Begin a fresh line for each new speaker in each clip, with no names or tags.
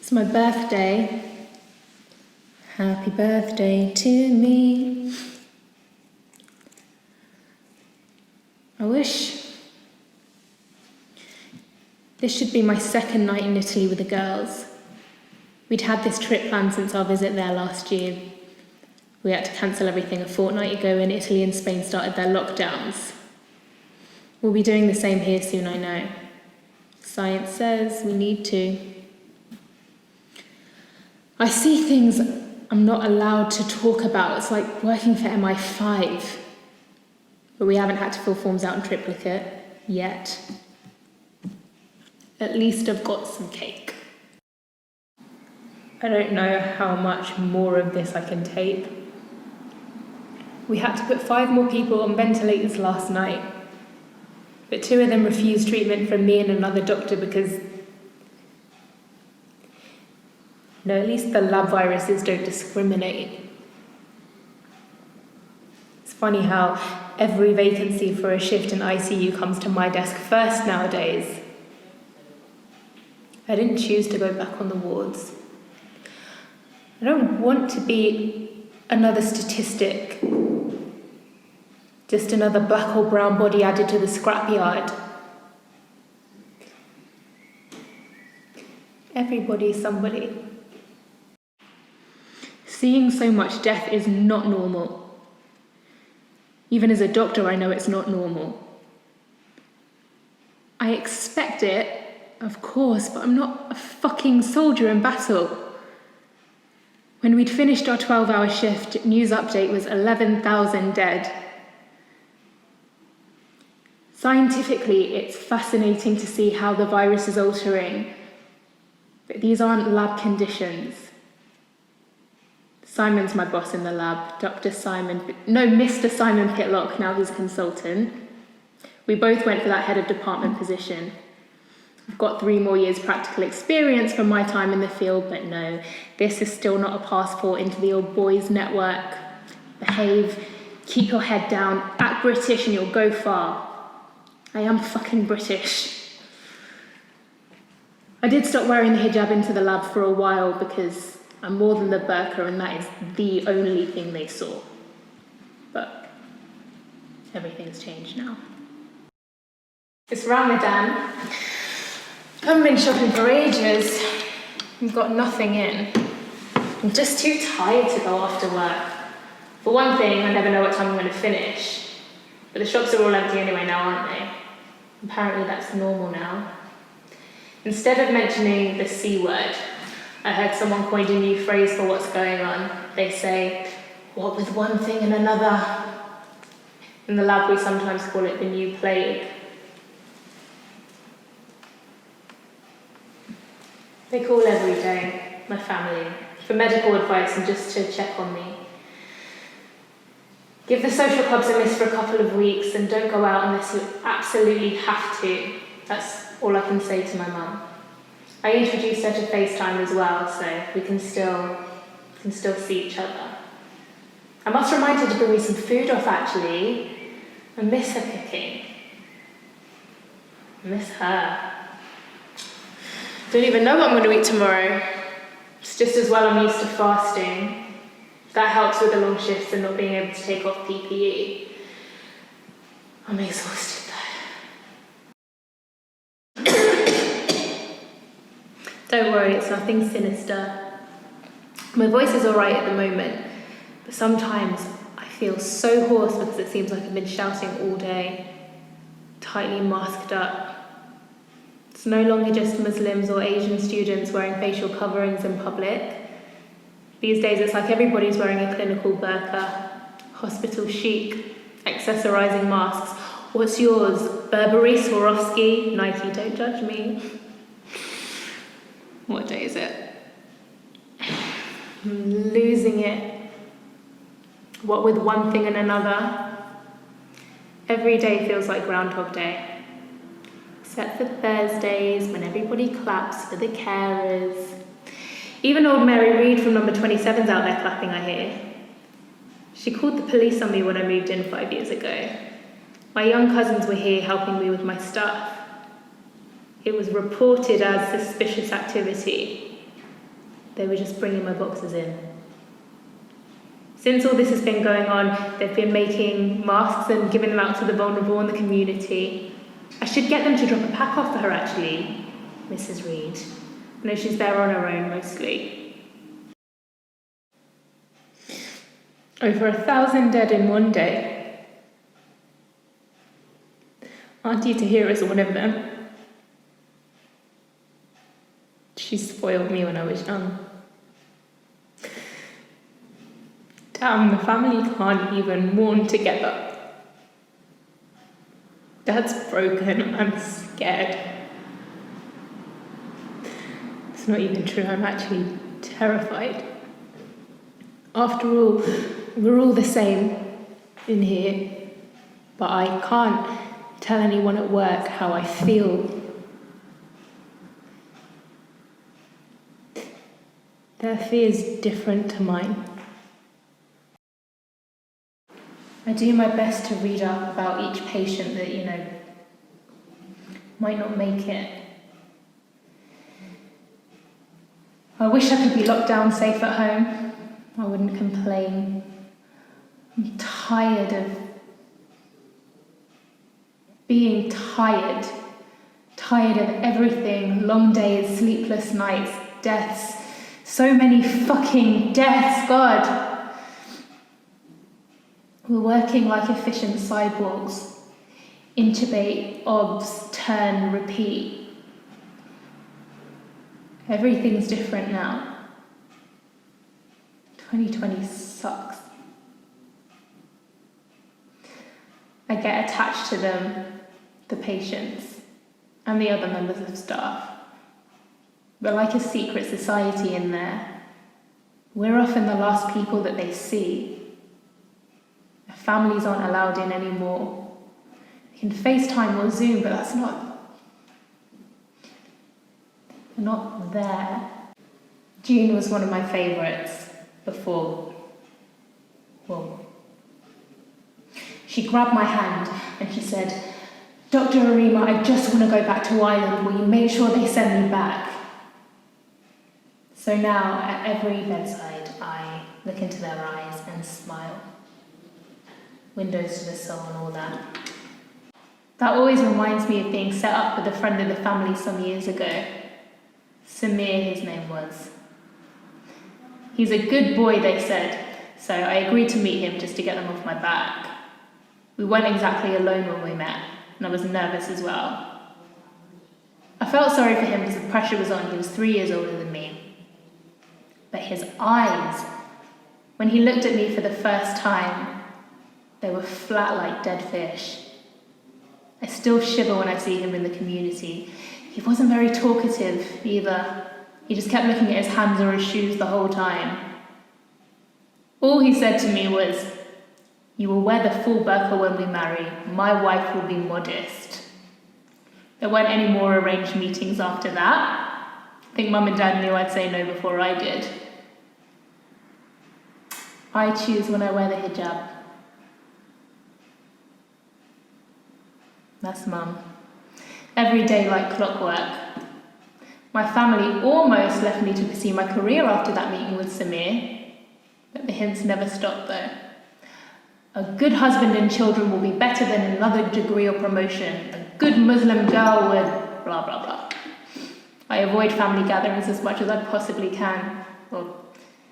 It's my birthday. Happy birthday to me. I wish this should be my second night in Italy with the girls. We'd had this trip planned since our visit there last year. We had to cancel everything a fortnight ago when Italy and Spain started their lockdowns. We'll be doing the same here soon, I know. Science says we need to. I see things I'm not allowed to talk about. It's like working for MI5. But we haven't had to fill forms out in triplicate yet. At least I've got some cake. I don't know how much more of this I can tape. We had to put 5 more people on ventilators last night, but 2 of them refused treatment from me and another doctor because, at least the lab viruses don't discriminate. It's funny how every vacancy for a shift in ICU comes to my desk first nowadays. I didn't choose to go back on the wards. I don't want to be another statistic. Just another black or brown body added to the scrapyard. Everybody's somebody. Seeing so much death is not normal. Even as a doctor, I know it's not normal. I expect it, of course, but I'm not a fucking soldier in battle. When we'd finished our 12-hour shift, news update was 11,000 dead. Scientifically, it's fascinating to see how the virus is altering, but these aren't lab conditions. Simon's my boss in the lab, Mr. Simon Pitlock, now he's a consultant. We both went for that head of department position. I've got 3 more years practical experience from my time in the field, but no, this is still not a passport into the old boys network. Behave, keep your head down, act British and you'll go far. I am fucking British. I did stop wearing the hijab into the lab for a while because I'm more than the burqa and that is the only thing they saw. But everything's changed now. It's Ramadan. I haven't been shopping for ages. I've got nothing in. I'm just too tired to go after work. For one thing, I never know what time I'm going to finish. But the shops are all empty anyway now, aren't they? Apparently that's normal now. Instead of mentioning the C word, I heard someone coined a new phrase for what's going on. They say, what with one thing and another? In the lab we sometimes call it the new plague. They call every day, my family, for medical advice and just to check on me. Give the social clubs a miss for a couple of weeks and don't go out unless you absolutely have to. That's all I can say to my mum. I introduced her to FaceTime as well, so we can still see each other. I must remind her to bring me some food off, actually. I miss her cooking. I miss her. Don't even know what I'm going to eat tomorrow. It's just as well I'm used to fasting. That helps with the long shifts and not being able to take off PPE. I'm exhausted though. Don't worry, it's nothing sinister. My voice is alright at the moment, but sometimes I feel so hoarse because it seems like I've been shouting all day, tightly masked up. It's no longer just Muslims or Asian students wearing facial coverings in public. These days it's like everybody's wearing a clinical burqa, hospital chic, accessorizing masks. What's yours? Burberry, Swarovski, Nike, don't judge me. What day is it? I'm losing it. What with one thing and another. Every day feels like Groundhog Day. Except for Thursdays when everybody claps for the carers. Even old Mary Reed from number 27's out there clapping, I hear. She called the police on me when I moved in 5 years ago. My young cousins were here helping me with my stuff. It was reported as suspicious activity. they were just bringing my boxes in. Since all this has been going on, they've been making masks and giving them out to the vulnerable in the community. I should get them to drop a pack off for her, actually, Mrs. Reed. I know she's there on her own, mostly. Over 1,000 dead in one day. Auntie Tahira is one of them. She spoiled me when I was young. Damn, the family can't even mourn together. Dad's broken, I'm scared. It's not even true, I'm actually terrified. After all, we're all the same in here, but I can't tell anyone at work how I feel. Their fear's different to mine. I do my best to read up about each patient that, might not make it. I wish I could be locked down safe at home. I wouldn't complain. I'm tired of being tired. Tired of everything. Long days, sleepless nights, deaths. So many fucking deaths, God. We're working like efficient cyborgs. Intubate, obs, turn, repeat. Everything's different now. 2020 sucks. I get attached to them, the patients, and the other members of staff. We're like a secret society in there. We're often the last people that they see. Their families aren't allowed in anymore. They can FaceTime or Zoom, but that's not there. June was one of my favourites before. She grabbed my hand and she said, "Dr. Areema, I just want to go back to Ireland. Will you make sure they send me back?" So now, at every bedside, I look into their eyes and smile. Windows to the soul and all that. That always reminds me of being set up with a friend of the family some years ago. Samir, his name was. He's a good boy, they said, so I agreed to meet him just to get them off my back. We weren't exactly alone when we met, and I was nervous as well. I felt sorry for him because the pressure was on. He was 3 years older than me. But his eyes, when he looked at me for the first time, they were flat like dead fish. I still shiver when I see him in the community. He wasn't very talkative either. He just kept looking at his hands or his shoes the whole time. All he said to me was, "You will wear the full burqa when we marry. My wife will be modest." There weren't any more arranged meetings after that. I think Mum and Dad knew I'd say no before I did. I choose when I wear the hijab. That's Mum. Every day like clockwork. My family almost left me to pursue my career after that meeting with Samir, but the hints never stopped though. A good husband and children will be better than another degree or promotion. A good Muslim girl would blah blah blah. I avoid family gatherings as much as I possibly can. Well,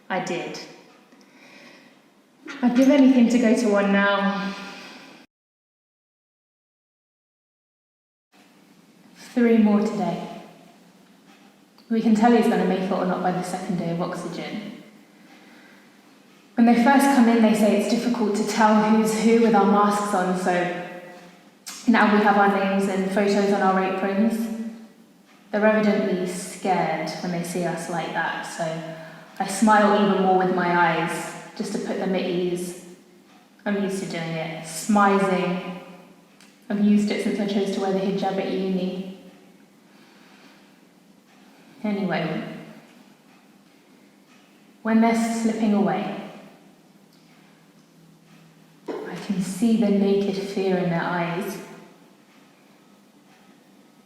I did. I'd give anything to go to one now. 3 more today. We can tell he's going to make it or not by the second day of oxygen. When they first come in, they say it's difficult to tell who's who with our masks on, so now we have our names and photos on our aprons. They're evidently scared when they see us like that, so I smile even more with my eyes, just to put them at ease. I'm used to doing it. Smizing. I've used it since I chose to wear the hijab at uni. Anyway, when they're slipping away, I can see the naked fear in their eyes.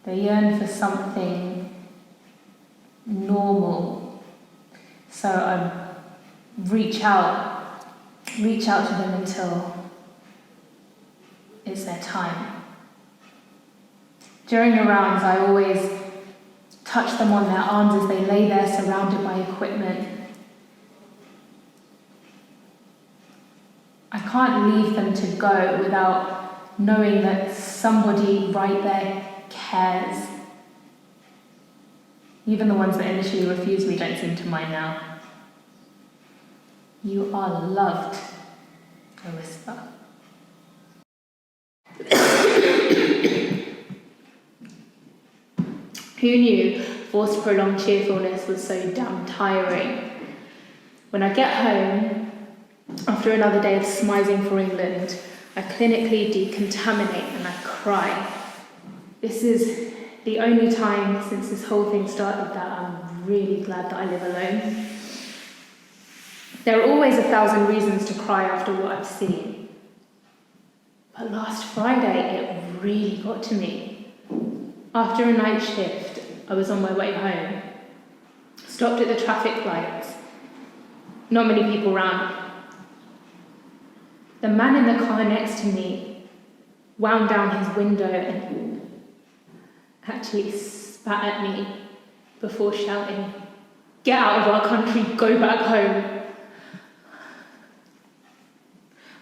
They yearn for something normal, So I reach out to them until it's their time. During the rounds, I always touch them on their arms as they lay there surrounded by equipment. I can't leave them to go without knowing that somebody right there cares. Even the ones that initially refused me don't seem to mind now. You are loved, I whisper. Who knew forced prolonged cheerfulness was so damn tiring? When I get home, after another day of smizing for England, I clinically decontaminate and I cry. This is the only time since this whole thing started that I'm really glad that I live alone. There are always 1,000 reasons to cry after what I've seen. But last Friday, it really got to me. After a night shift, I was on my way home. Stopped at the traffic lights. Not many people round. The man in the car next to me wound down his window and actually spat at me before shouting, "Get out of our country, go back home."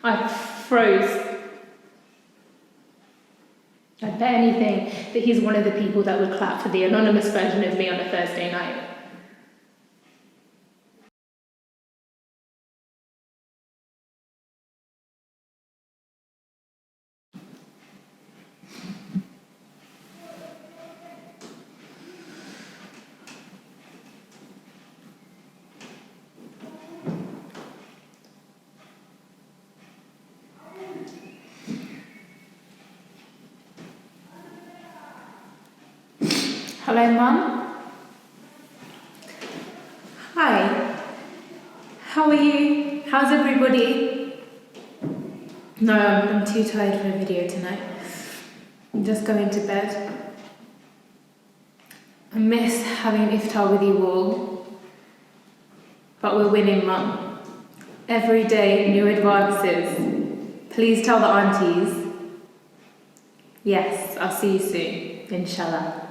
I froze. I'd bet anything that he's one of the people that would clap for the anonymous version of me on a Thursday night. Hello, Mum. Hi. How are you? How's everybody? No, I'm too tired for a video tonight. I'm just going to bed. I miss having iftar with you all. But we're winning, Mum. Every day, new advances. Please tell the aunties. Yes, I'll see you soon, inshallah.